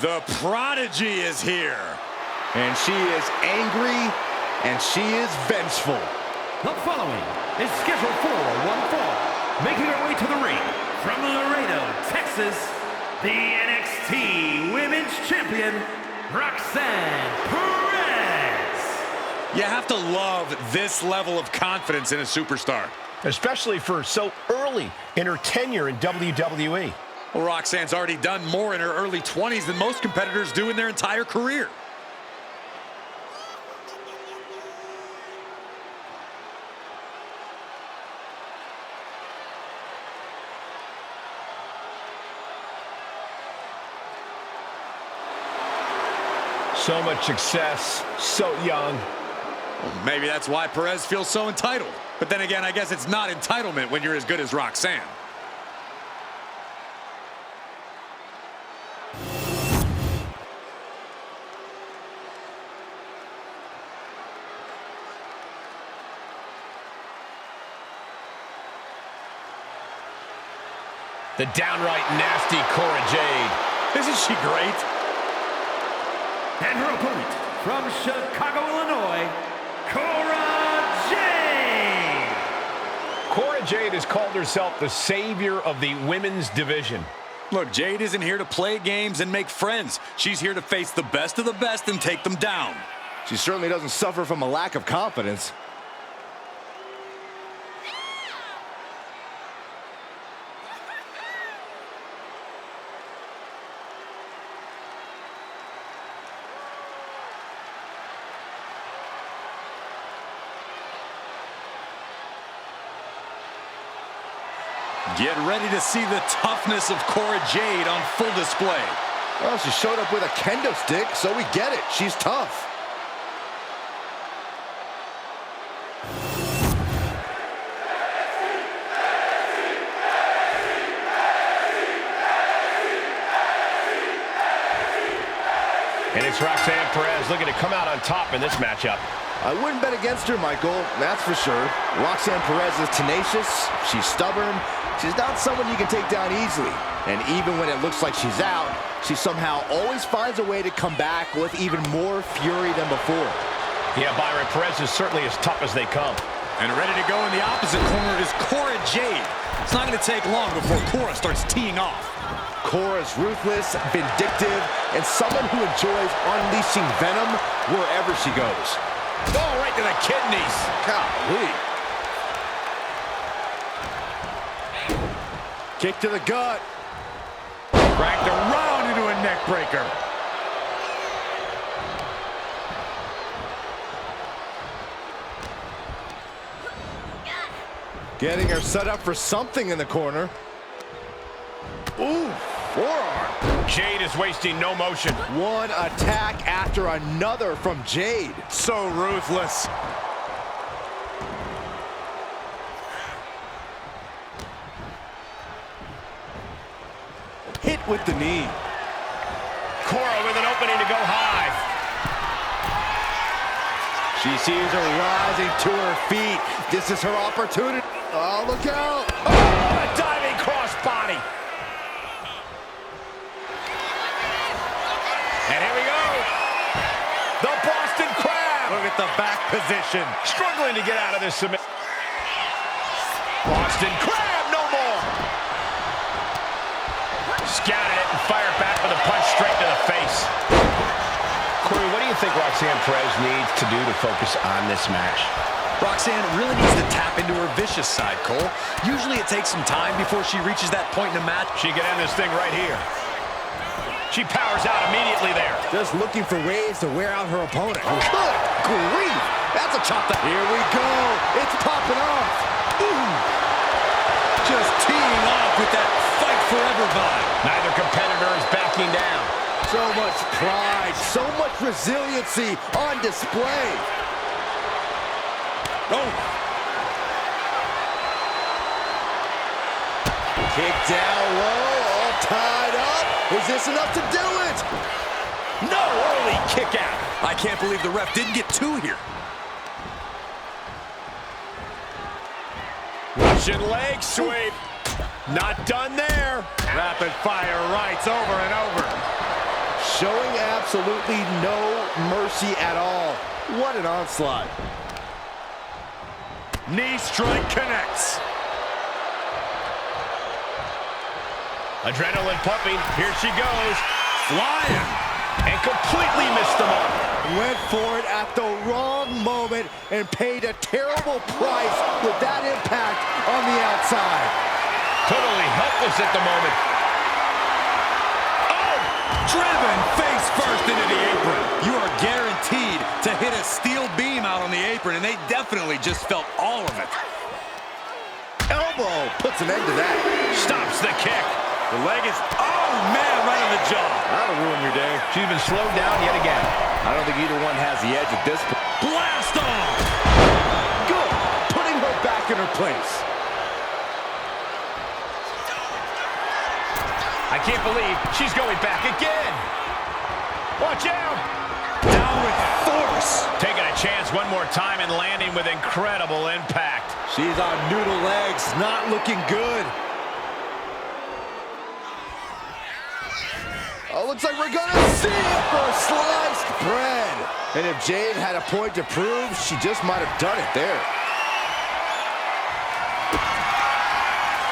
The prodigy is here. And she is angry, and she is vengeful. The following is scheduled for one fall, making her way to the ring from Laredo, Texas, the NXT Women's Champion, Roxanne Perez. You have to love this level of confidence in a superstar. Especially for so early in her tenure in WWE. Well, Roxanne's already done more in her early 20s than most competitors do in their entire career. So much success, so young. Well, maybe that's why Perez feels so entitled. But then again, I guess it's not entitlement when you're as good as Roxanne. The downright nasty Cora Jade. Isn't she great? And her opponent from Chicago, Illinois, Cora Jade. Cora Jade has called herself the savior of the women's division. Look, Jade isn't here to play games and make friends. She's here to face the best of the best and take them down. She certainly doesn't suffer from a lack of confidence. Get ready to see the toughness of Cora Jade on full display. Well, she showed up with a kendo stick, so we get it. She's tough. And it's Roxanne Perez looking to come out on top in this matchup. I wouldn't bet against her, Michael, that's for sure. Roxanne Perez is tenacious, she's stubborn, she's not someone you can take down easily. And even when it looks like she's out, she somehow always finds a way to come back with even more fury than before. Yeah, Byron, Perez is certainly as tough as they come. And ready to go in the opposite corner is Cora Jade. It's not going to take long before Cora starts teeing off. Cora's ruthless, vindictive, and someone who enjoys unleashing venom wherever she goes. Oh, right to the kidneys. Golly. Kick to the gut. Cracked around into a neck breaker. Getting her set up for something in the corner. Ooh, forearm. Jade is wasting no motion. One attack after another from Jade. So ruthless. Hit with the knee. Cora with an opening to go high. She sees her rising to her feet. This is her opportunity. Oh, look out. Oh, a diving crossbody. And here we go. The Boston Crab. Look at the back position. Struggling to get out of this submission. Boston Crab, no more. Scouted it and fired back with a punch straight to the face. Corey, what do you think Roxanne Perez needs to do to focus on this match? Roxanne really needs to tap into her vicious side, Cole. Usually it takes some time before she reaches that point in a match. She can end this thing right here. She powers out immediately there. Just looking for ways to wear out her opponent. Good grief. That's a chop that. Here we go. It's popping off. Ooh. Just teeing off with that fight forever vibe. Neither competitor is backing down. So much pride, so much resiliency on display. Oh. Kick down low, all tied up. Is this enough to do it? No, early kick out. I can't believe the ref didn't get two here. Russian leg sweep. Not done there. Rapid fire rights over and over. showing absolutely no mercy at all. What an onslaught. Knee strike connects. Adrenaline pumping. Here she goes. Flying. And completely missed the mark. Went for it at the wrong moment and paid a terrible price with that impact on the outside. Totally helpless at the moment. Oh! Driven face first into the apron. You are guaranteed to hit a steel beam out on the apron, and they definitely just felt all of it. Elbow puts an end to that. Stops the kick. The leg is, oh man, right on the jaw. That'll ruin your day. She's been slowed down yet again. I don't think either one has the edge at this point. Blast off! Good, putting her back in her place. I can't believe she's going back again. Watch out! Down with force. Taking a chance one more time and landing with incredible impact. She's on noodle legs, not looking good. Oh, looks like we're gonna see it for a sliced bread. And if Jade had a point to prove, she just might have done it there.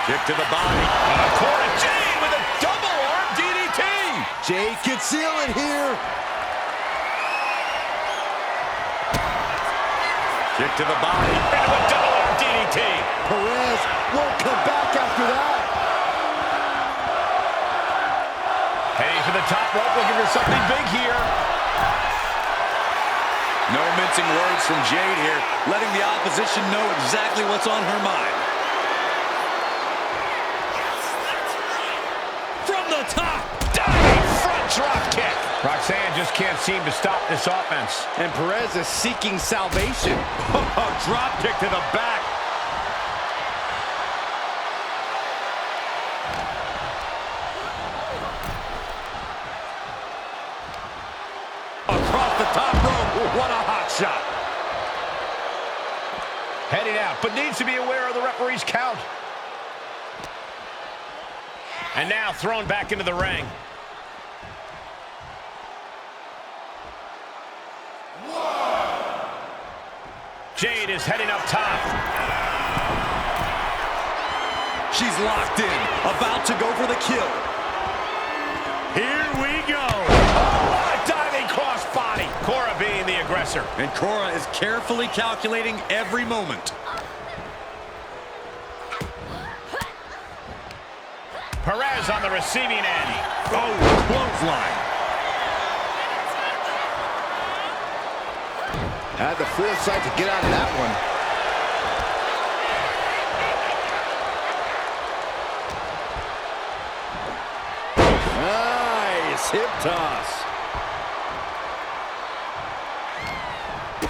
Kick to the body. Cora Jade with a double arm DDT. Jade can seal it here. Kick to the body. Into a double arm DDT. Perez won't come back after that. Heading to the top rope, looking for something big here. No mincing words from Jade here, letting the opposition know exactly what's on her mind. From the top, Diving front drop kick. Roxanne just can't seem to stop this offense. And Perez is seeking salvation. drop kick to the back. Across the top rope, what a hot shot. Heading out, but needs to be aware of the referee's count. And now thrown back into the ring. Jade is heading up top. She's locked in, about to go for the kill. Here we go. Oh, a diving crossbody. Cora being the aggressor. And Cora is carefully calculating every moment. Perez on the receiving end. Oh, clothesline. Had the foresight to get out of that one. Nice hip toss.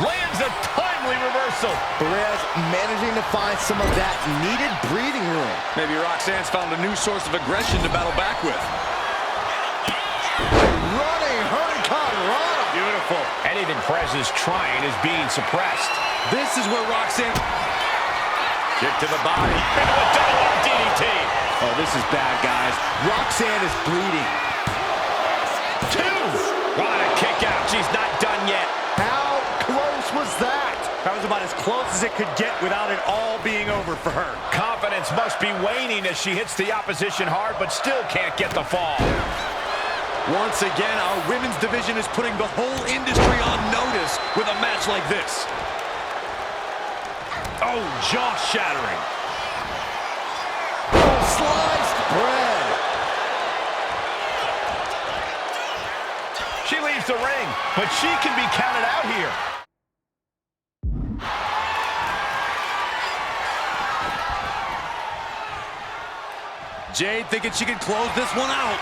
Lands a timely reversal. Perez managing to find some of that needed breathing room. Maybe Roxanne's found a new source of aggression to battle back with. Running Hurricane Rana. Beautiful. Anything Perez is trying is being suppressed. This is where Roxanne... Kick to the body. Into a double arm DDT. Oh, this is bad, guys. Roxanne is bleeding. 2. What a kick out. She's not done yet. How close was that? That was about as close as it could get without it all being over for her. Confidence must be waning as she hits the opposition hard, but still can't get the fall. Once again, our women's division is putting the whole industry on notice with a match like this. Oh, jaw-shattering. Sliced bread. She leaves the ring, but she can be counted out here. Jade thinking she can close this one out.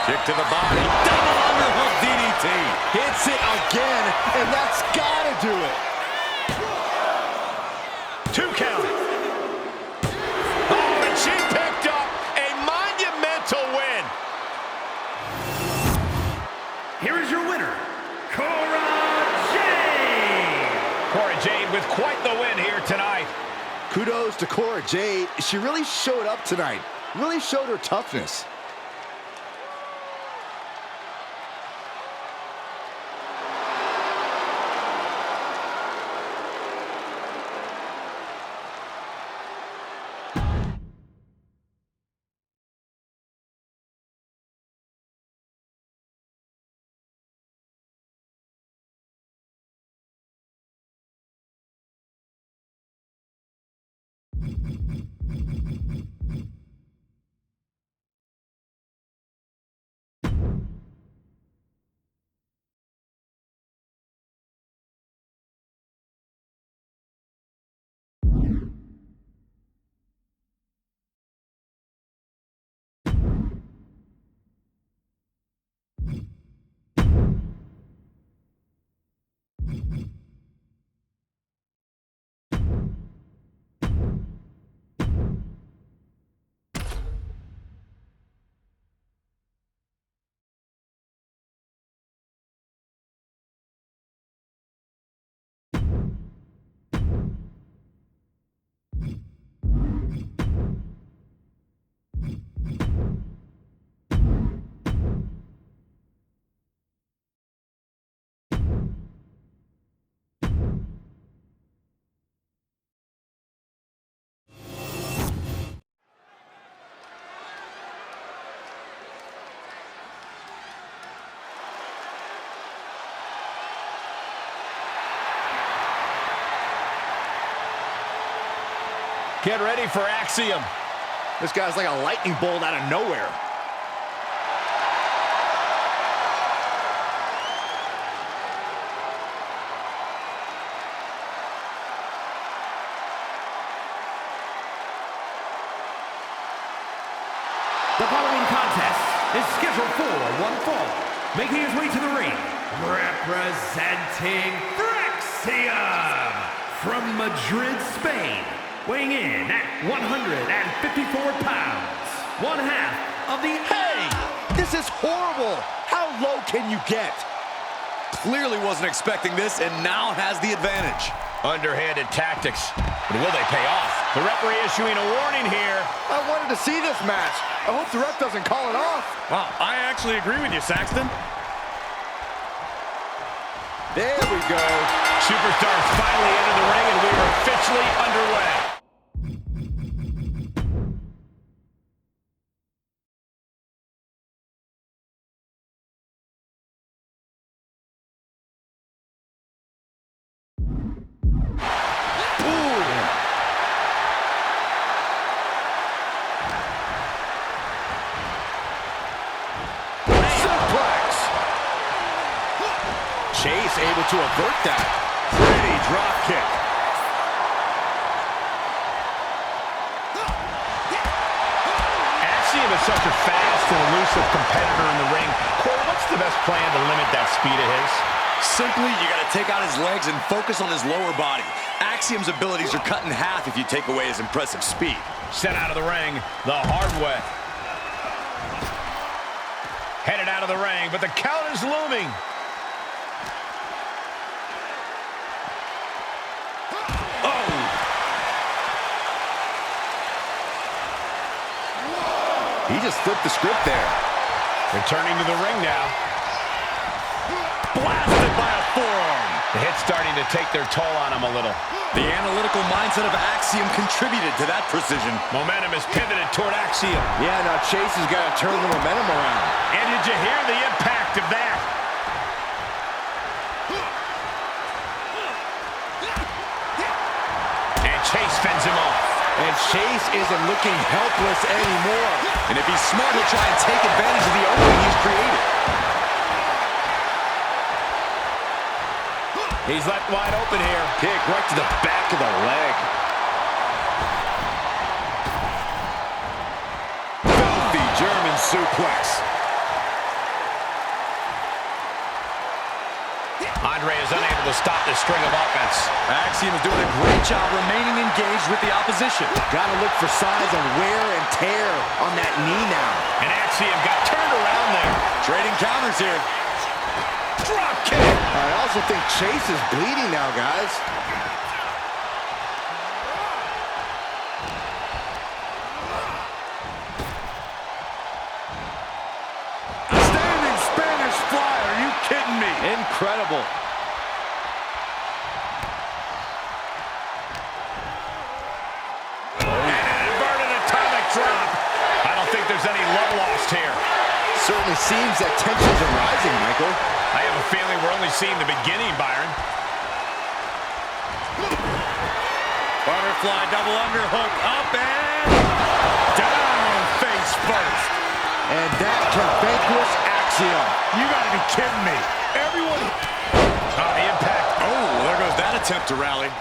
Kick to the body. Double underhook DDT. Hits it again, and that's gotta do it. 2 count. Oh, and she picked up a monumental win. Here is your winner, Cora Jade. Cora Jade with quite the win here tonight. Kudos to Cora Jade. She really showed up tonight. Really showed her toughness. Get ready for Axiom. This guy's like a lightning bolt out of nowhere. The following contest is scheduled for one fall. Making his way to the ring, representing Axiom from Madrid, Spain, weighing in at 154 pounds, one half of the... Hey, this is horrible. How low can you get? Clearly wasn't expecting this and now has the advantage. Underhanded tactics, but will they pay off? The referee issuing a warning here. I wanted to see this match. I hope the ref doesn't call it off. Wow, I actually agree with you, Saxton. There we go. Superstars finally entered the ring, and we are officially underway. Chase able to avert that. Pretty drop kick. Axiom is such a fast and elusive competitor in the ring. Corey, what's the best plan to limit that speed of his? Simply, you got to take out his legs and focus on his lower body. Axiom's abilities are cut in half if you take away his impressive speed. Sent out of the ring the hard way. Headed out of the ring, but the count is looming. He just flipped the script there. Returning to the ring now. Blasted by a forearm. The hit's starting to take their toll on him a little. The analytical mindset of Axiom contributed to that precision. Momentum is pivoted toward Axiom. Yeah, now Chase has got to turn the momentum around. And did you hear the impact of that? And Chase fends him off. And Chase isn't looking helpless anymore. And if he's smart, he'll try and take advantage of the opening he's created. He's left wide open here. Kick right to the back of the leg. Filthy German suplex. Andre is unable to stop this string of offense. Axiom is doing a great job remaining engaged with the opposition. Got to look for signs of wear and tear on that knee now. And Axiom got turned around there. Trading counters here. Drop kick. I also think Chase is bleeding now, guys. Standing Spanish fly. Are you kidding me? Incredible. There's any love lost here. Certainly seems that tensions are rising, Michael. I have a feeling we're only seeing the beginning, Byron. Butterfly double underhook up and down face first. And that can vanquish Axiom. You gotta be kidding me. Everyone. Oh, the impact. Oh, there goes that attempt to rally.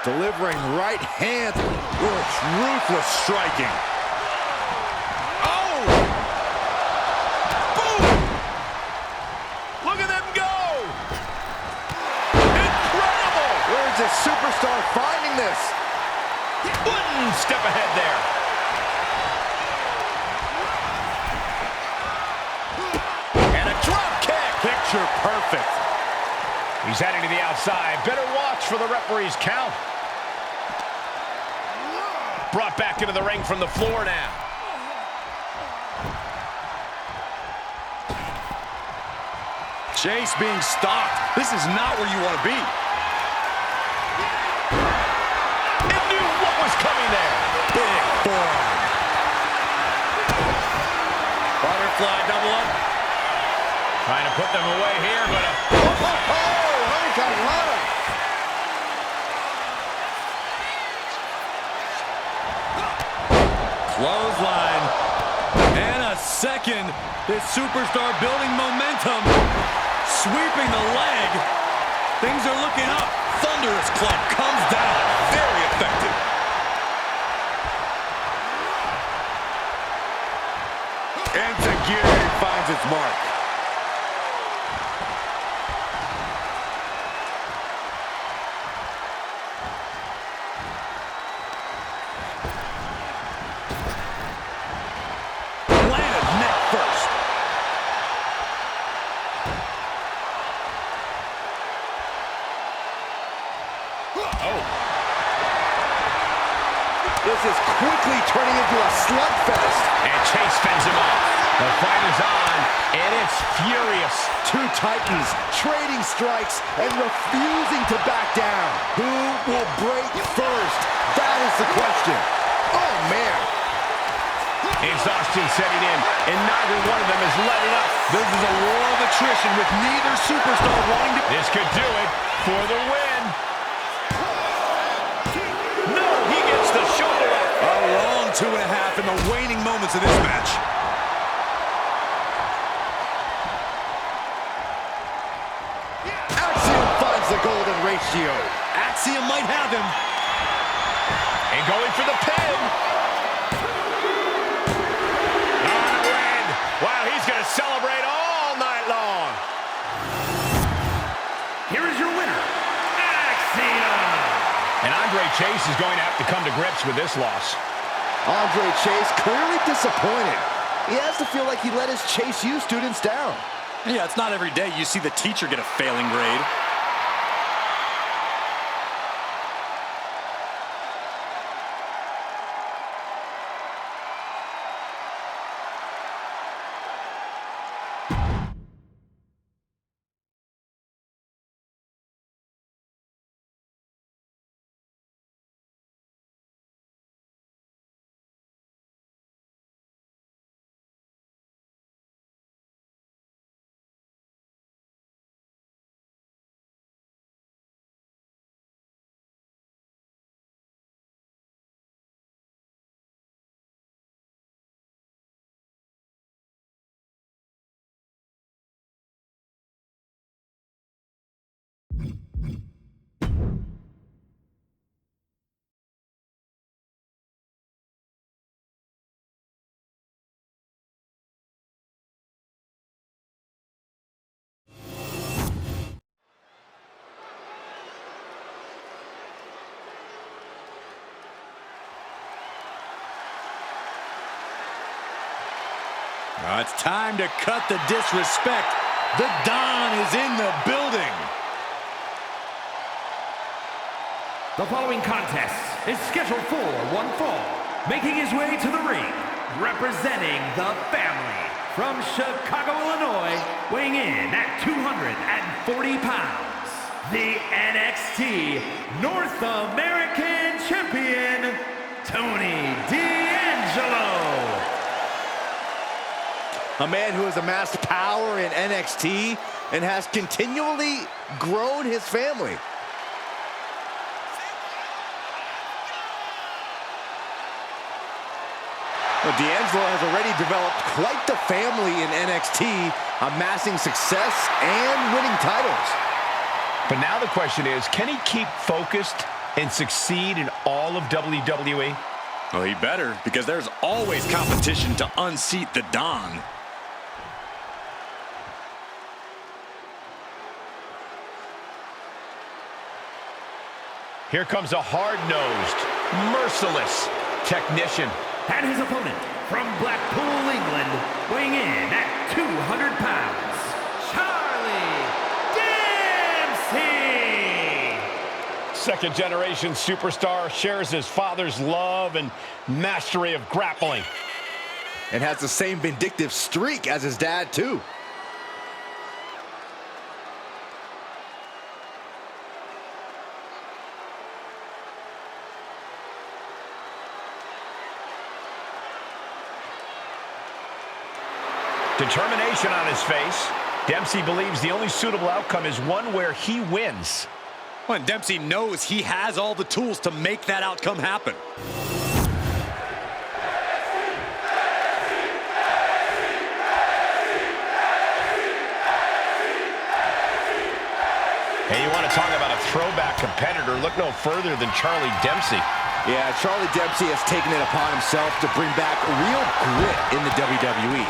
Delivering right hand. Ruthless striking. Oh! Boom! Look at them go! Incredible! Where is this superstar finding this? One step ahead there. And a drop kick. Picture perfect. He's heading to the outside. Better watch for the referee's count. Brought back into the ring from the floor now. Chase being stopped. This is not where you want to be. It knew what was coming there. Big forearm. Butterfly double up. Trying to put them away here, but Hurricanrana. Clothesline. And a second. This superstar building momentum. Sweeping the leg. Things are looking up. Thunderous club comes down. Very effective. Enzuigiri finds its mark. Planted neck first. This is quickly turning into a slugfest. and Chase fends him off. The fight is on, and it's furious. Two titans trading strikes and refusing to back down. Who will break first? That is the question. Oh, man. Exhaustion setting in, and neither one of them is letting up. This is a war of attrition with neither superstar wanting to... This could do it for the win. No, he gets the shoulder up. A long 2.5 in the waning moments of this match. Axiom finds the golden ratio. Axiom might have him. And going for the pin. On a win. Wow, he's going to celebrate all night long. Here is your winner, Axiom. And Andre Chase is going to have to come to grips with this loss. Andre Chase clearly disappointed. He has to feel like he let his Chase U students down. Yeah, it's not every day you see the teacher get a failing grade. It's time to cut the disrespect. The Don is in the building. The following contest is scheduled for one fall. Making his way to the ring, representing the family from Chicago, Illinois, weighing in at 240 pounds, the NXT North American Champion, Tony D'Angelo. A man who has amassed power in NXT and has continually grown his family. Well, D'Angelo has already developed quite the family in NXT, amassing success and winning titles. But now the question is, can he keep focused and succeed in all of WWE? Well, he better, because there's always competition to unseat the Don. Here comes a hard-nosed, merciless technician. And his opponent from Blackpool, England, weighing in at 200 pounds, Charlie Dempsey. Second-generation superstar, shares his father's love and mastery of grappling. And has the same vindictive streak as his dad, too. Determination on his face. Dempsey believes the only suitable outcome is one where he wins. Well, and Dempsey knows he has all the tools to make that outcome happen. Hey, you want to talk about a throwback competitor? Look no further than Charlie Dempsey. Yeah, Charlie Dempsey has taken it upon himself to bring back real grit in the WWE,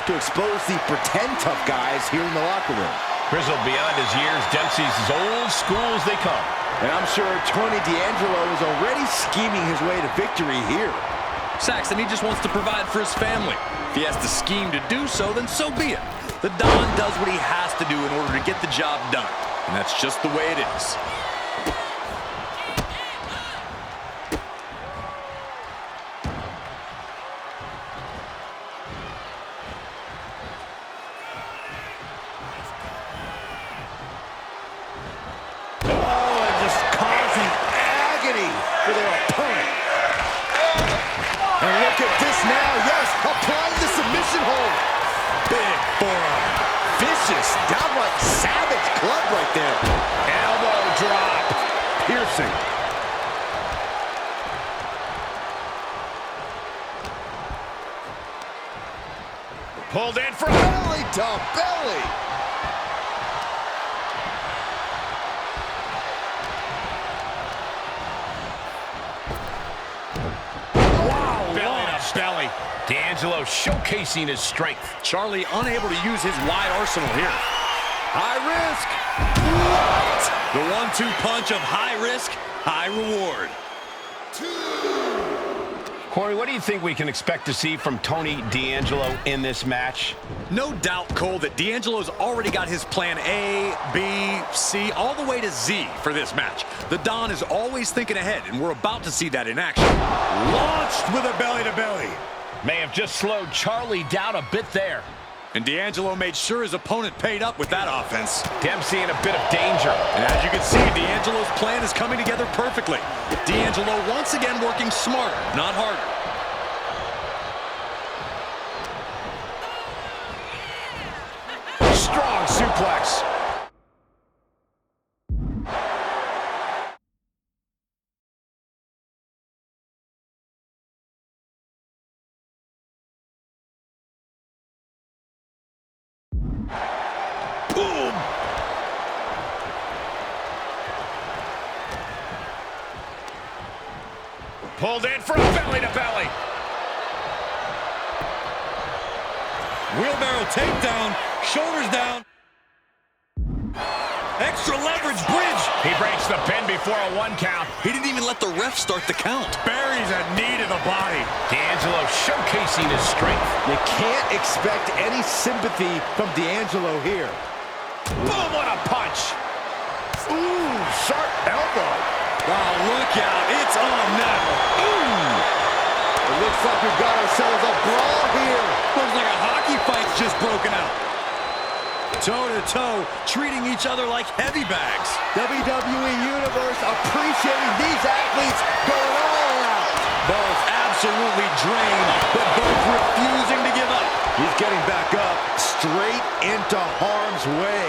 to expose the pretend tough guys here in the locker room. Grizzled beyond his years, Dempsey's as old school as they come. And I'm sure Tony D'Angelo is already scheming his way to victory here. Saxton, he just wants to provide for his family. If he has to scheme to do so, then so be it. The Don does what he has to do in order to get the job done. And that's just the way it is. Downright savage club right there. Elbow drop. Piercing. Pulled in for belly to belly. Wow, belly to belly. D'Angelo showcasing his strength. Charlie unable to use his wide arsenal here. High risk. What? The 1-2 punch of high risk, high reward. Corey, what do you think we can expect to see from Tony D'Angelo in this match? No doubt, Cole, that D'Angelo's already got his plan A, B, C, all the way to Z for this match. The Don is always thinking ahead, and we're about to see that in action. Launched with a belly-to-belly. May have just slowed Charlie down a bit there. And D'Angelo made sure his opponent paid up with that offense. Dempsey in a bit of danger. And as you can see, D'Angelo's plan is coming together perfectly. D'Angelo once again working smarter, not harder. Strong suplex. Boom! Pulled in for a belly-to-belly. Wheelbarrow takedown, shoulders down. Extra leverage bridge. He breaks the pin before a 1 count. He didn't even let the ref start the count. Buries a knee to the body. D'Angelo showcasing his strength. You can't expect any sympathy from D'Angelo here. Boom, what a punch. Ooh, sharp elbow. Oh, look out. It's on now. Ooh. It looks like we've got ourselves a brawl here. Looks like a hockey fight's just broken out. Toe-to-toe, treating each other like heavy bags. WWE Universe appreciating these athletes going all out. Both absolutely drained, but both refusing to give up. He's getting back up, straight into harm's way.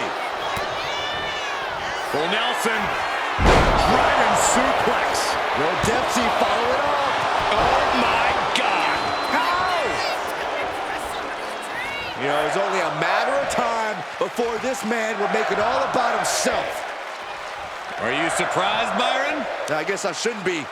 Full Nelson, Dragon suplex. Will Dempsey follow it up? Oh, my God. How? You know, it's only a matter of time before this man will make it all about himself. Are you surprised, Byron? I guess I shouldn't be.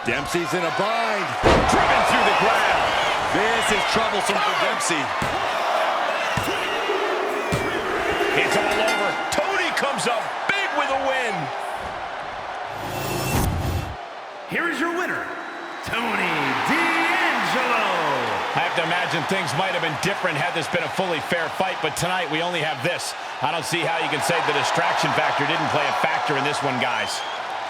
Dempsey's in a bind. Driven through the ground. This is troublesome for Dempsey. It's all over. Tony comes up big with a win. Here is your winner, Tony D'Angelo. I have to imagine things might have been different had this been a fully fair fight, but tonight we only have this. I don't see how you can say the distraction factor didn't play a factor in this one, guys.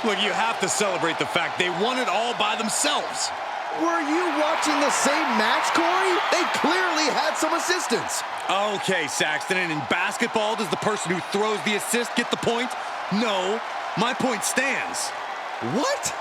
Look, you have to celebrate the fact they won it all by themselves. Were you watching the same match, Corey? They clearly had some assistance. Okay, Saxton, and in basketball, does the person who throws the assist get the point? No, my point stands. What?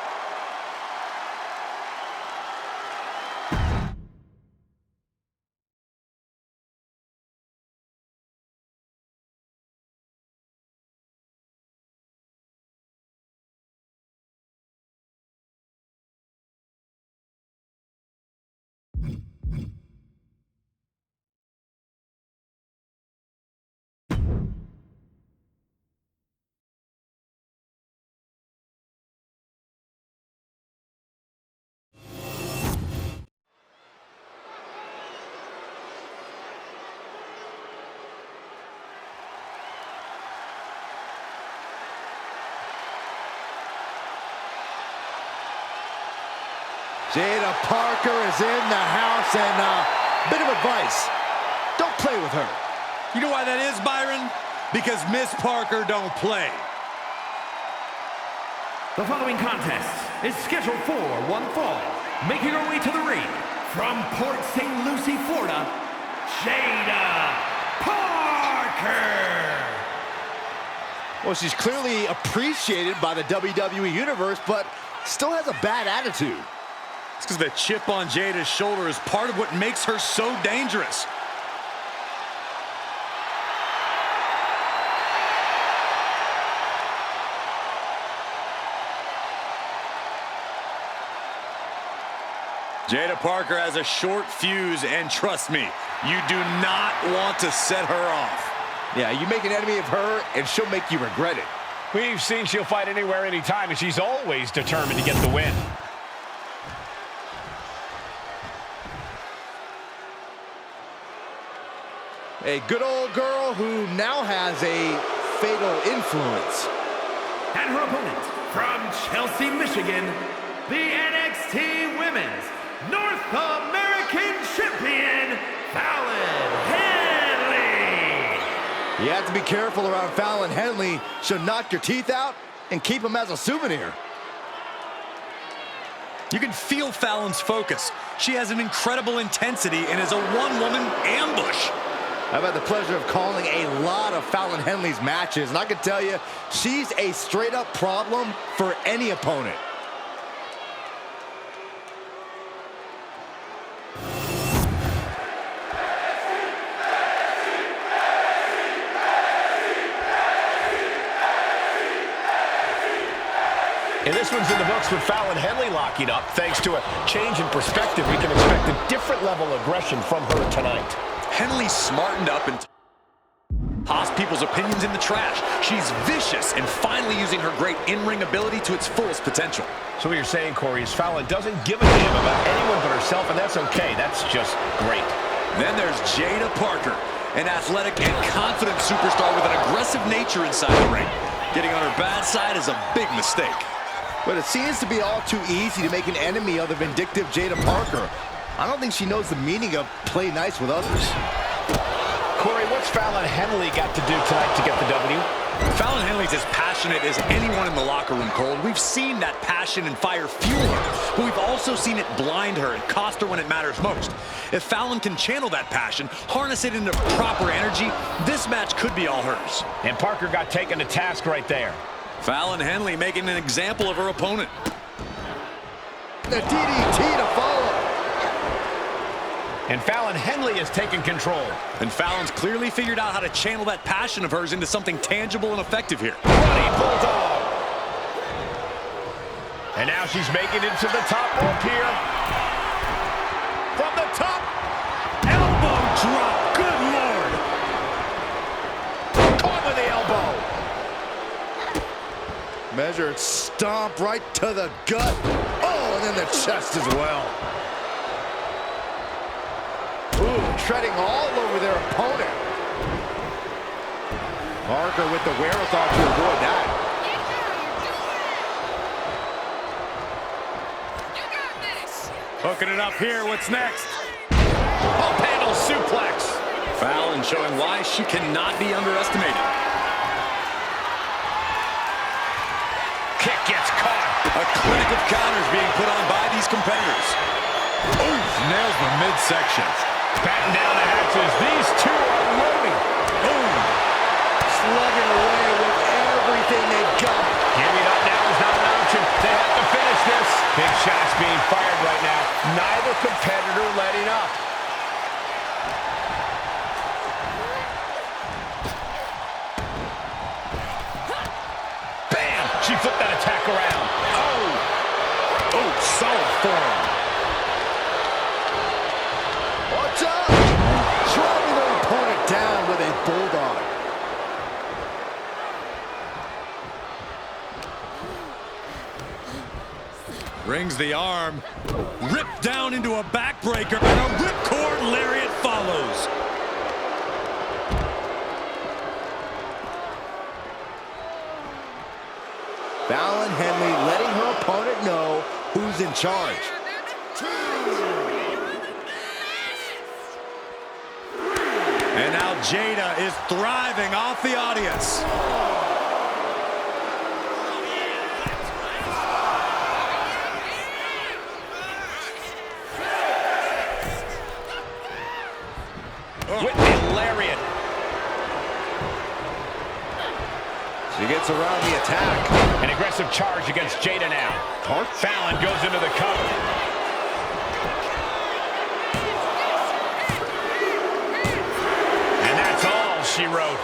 Jada Parker is in the house, and a bit of advice. Don't play with her. You know why that is, Byron? Because Miss Parker don't play. The following contest is scheduled for one fall. Making her way to the ring from Port St. Lucie, Florida, Jada Parker. Well, she's clearly appreciated by the WWE Universe, but still has a bad attitude. It's because the chip on Jada's shoulder is part of what makes her so dangerous. Jada Parker has a short fuse, and trust me, you do not want to set her off. Yeah, you make an enemy of her, and she'll make you regret it. We've seen she'll fight anywhere, anytime, and she's always determined to get the win. A good old girl who now has a fatal influence. And her opponent from Chelsea, Michigan, the NXT Women's North American Champion, Fallon Henley. You have to be careful around Fallon Henley. She'll knock your teeth out and keep them as a souvenir. You can feel Fallon's focus. She has an incredible intensity and is a one-woman ambush. I've had the pleasure of calling a lot of Fallon Henley's matches, and I can tell you, she's a straight-up problem for any opponent. And this one's in the books with Fallon Henley locking up. Thanks to a change in perspective, we can expect a different level of aggression from her tonight. Henley smartened up and tossed people's opinions in the trash. She's vicious and finally using her great in-ring ability to its fullest potential. So what you're saying, Corey, is Fallon doesn't give a damn about anyone but herself, and that's okay. That's just great. Then there's Jada Parker, an athletic and confident superstar with an aggressive nature inside the ring. Getting on her bad side is a big mistake. But it seems to be all too easy to make an enemy of the vindictive Jada Parker. I don't think she knows the meaning of play nice with others. Corey, what's Fallon Henley got to do tonight to get the W? Fallon Henley's as passionate as anyone in the locker room, Cole. We've seen that passion and fire fuel her, but we've also seen it blind her and cost her when it matters most. If Fallon can channel that passion, harness it into proper energy, this match could be all hers. And Parker got taken to task right there. Fallon Henley making an example of her opponent. The DDT to follow. And Fallon Henley has taken control. And Fallon's clearly figured out how to channel that passion of hers into something tangible and effective here. Running Bulldog. And now she's making it to the top rope here. From the top. Elbow drop, good Lord. Caught with the elbow. Measured stomp right to the gut. Oh, and then the chest as well. Ooh, treading all over their opponent. Parker with the wherewithal to avoid that. Hooking it up here, what's next? Pump handle suplex. Fallon showing why she cannot be underestimated. Kick gets caught. A clinic of counters being put on by these competitors. Oof, nails the midsection. Batten down the hatches. These two are loading. Boom. Slugging away with everything they've got. Giving up now is not an option. They Neither competitor letting up. Bam! She flipped that attack around. Oh, solid form. Watch out! Driving their opponent down with a bulldog. Rings the arm. Ripped down into a backbreaker, and a ripcord lariat follows. Fallon Henley letting her opponent know who's in charge. And now Jada is thriving off the audience. With the lariat. She gets around the attack. An aggressive charge against Jada now. Fallon goes into the cover. And that's all she wrote.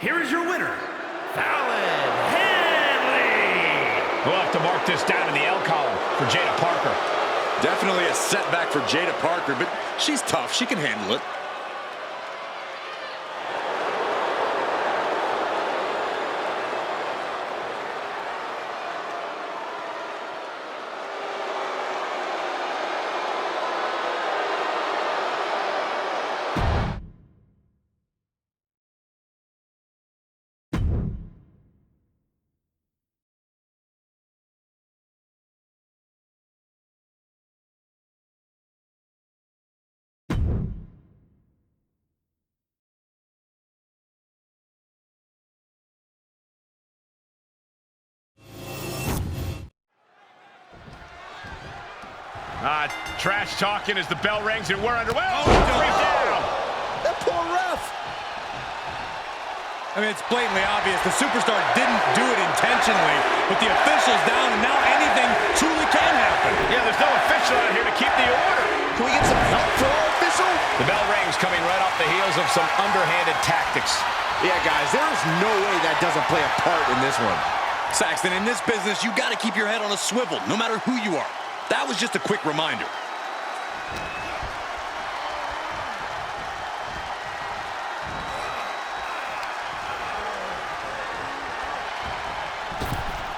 Here is your winner, Fallon Henley. We'll have to mark this down in the L column for Jada Parker. Definitely a setback for Jada Parker, but she's tough. She can handle it. Trash talking as the bell rings and we're underway. Oh, no. Down. That poor ref. I mean, it's blatantly obvious the superstar didn't do it intentionally, but the official's down, and now anything truly can happen. Yeah, there's no official out here to keep the order. Can we get some help for our official? The bell rings coming right off the heels of some underhanded tactics. Yeah, guys, there's no way that doesn't play a part in this one. Saxton, in this business, you got to keep your head on a swivel, no matter who you are. That was just a quick reminder.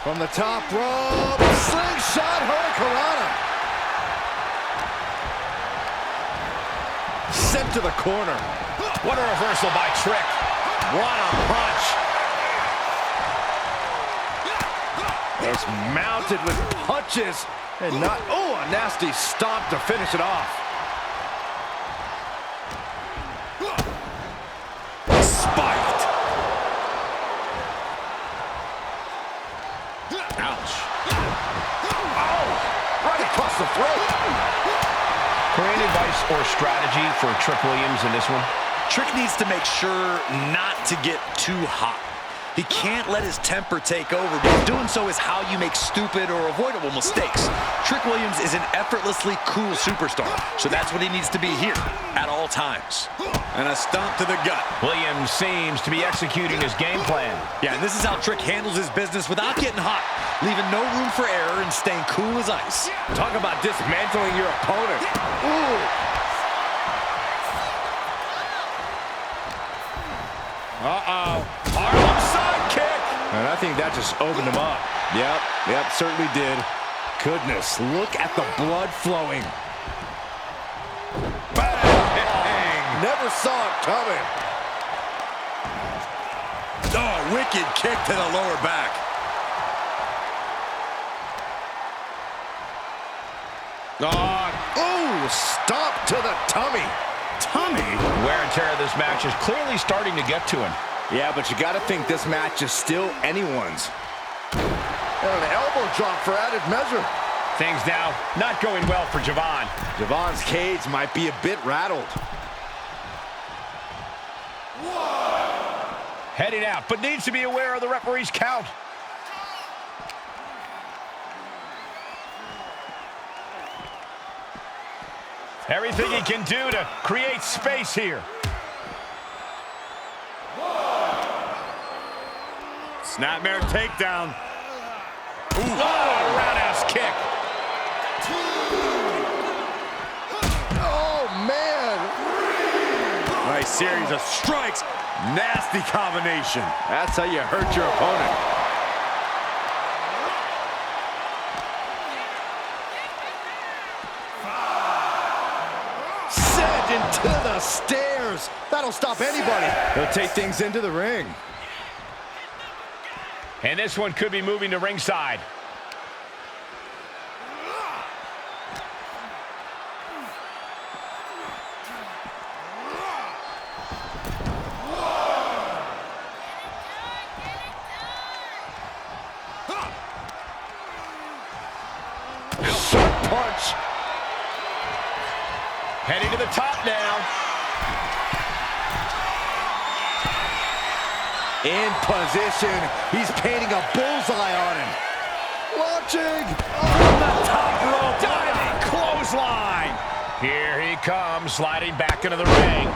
From the top rope, slingshot hurricanrana. Sent to the corner. What a reversal by Trick. What a punch. It's mounted with punches and not, oh, a nasty stomp to finish it off. Spiked. Ouch. Oh, right across the throat. Any advice or strategy for Trick Williams in this one? Trick needs to make sure not to get too hot. He can't let his temper take over, because doing so is how you make stupid or avoidable mistakes. Trick Williams is an effortlessly cool superstar, so that's what he needs to be here at all times. And a stomp to the gut. Williams seems to be executing his game plan. Yeah, and this is how Trick handles his business without getting hot, leaving no room for error and staying cool as ice. Talk about dismantling your opponent. Ooh. Uh-oh. Harlem sidekick. And I think that just opened him up. Yep, certainly did. Goodness, look at the blood flowing. Bang! Never saw it coming. Oh, wicked kick to the lower back. Oh, ooh, stop to the tummy. Tummy? Wear and tear of this match is clearly starting to get to him. Yeah, but you got to think this match is still anyone's. And an elbow drop for added measure. Things now not going well for Javon. Javon's cage might be a bit rattled. Heading out, but needs to be aware of the referee's count. Everything he can do to create space here. Snapmare takedown. Ooh. Oh, roundhouse kick. Oh, man. Nice series of strikes. Nasty combination. That's how you hurt your opponent. Sent into the stairs. That'll stop anybody. He'll take things into the ring. And this one could be moving to ringside. Sharp punch. Heading to the top now. In position. He's painting a bullseye on him. Launching. From the top rope. Diving clothesline. Here he comes, sliding back into the ring.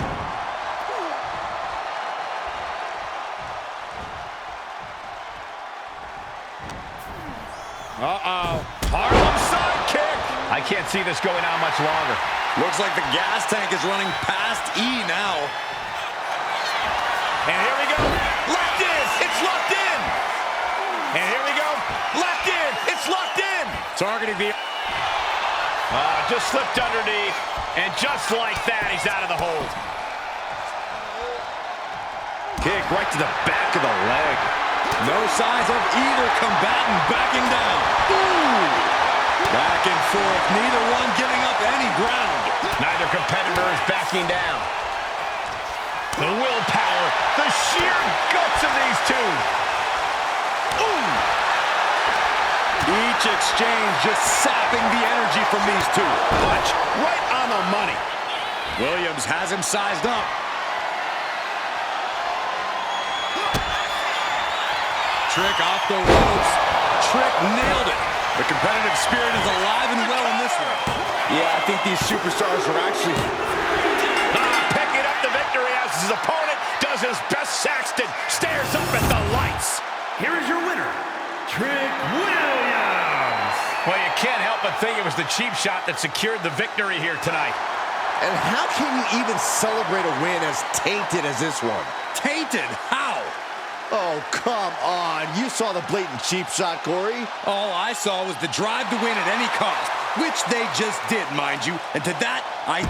Uh-oh. Harlem sidekick. I can't see this going on much longer. Looks like the gas tank is running past E now. And here we go. Locked in. It's locked in. And here we go. Locked in. It's locked in. Targeting the... Just slipped underneath. And just like that, he's out of the hold. Kick right to the back of the leg. No signs of either combatant backing down. Ooh! Back and forth, neither one giving up any ground. Neither competitor is backing down. The willpower, the sheer guts of these two. Ooh! Each exchange just sapping the energy from these two. Punch right on the money. Williams has him sized up. Trick off the ropes. Trick nailed it. The competitive spirit is alive and well in this one. Yeah, I think these superstars are actually... Picking up the victory as his opponent does his best Saxton. Stares up at the lights. Here is your winner, Trick Williams. Well, you can't help but think it was the cheap shot that secured the victory here tonight. And how can you even celebrate a win as tainted as this one? Tainted? How? Oh, come on. You saw the blatant cheap shot, Corey. All I saw was the drive to win at any cost, which they just did, mind you. And to that, I...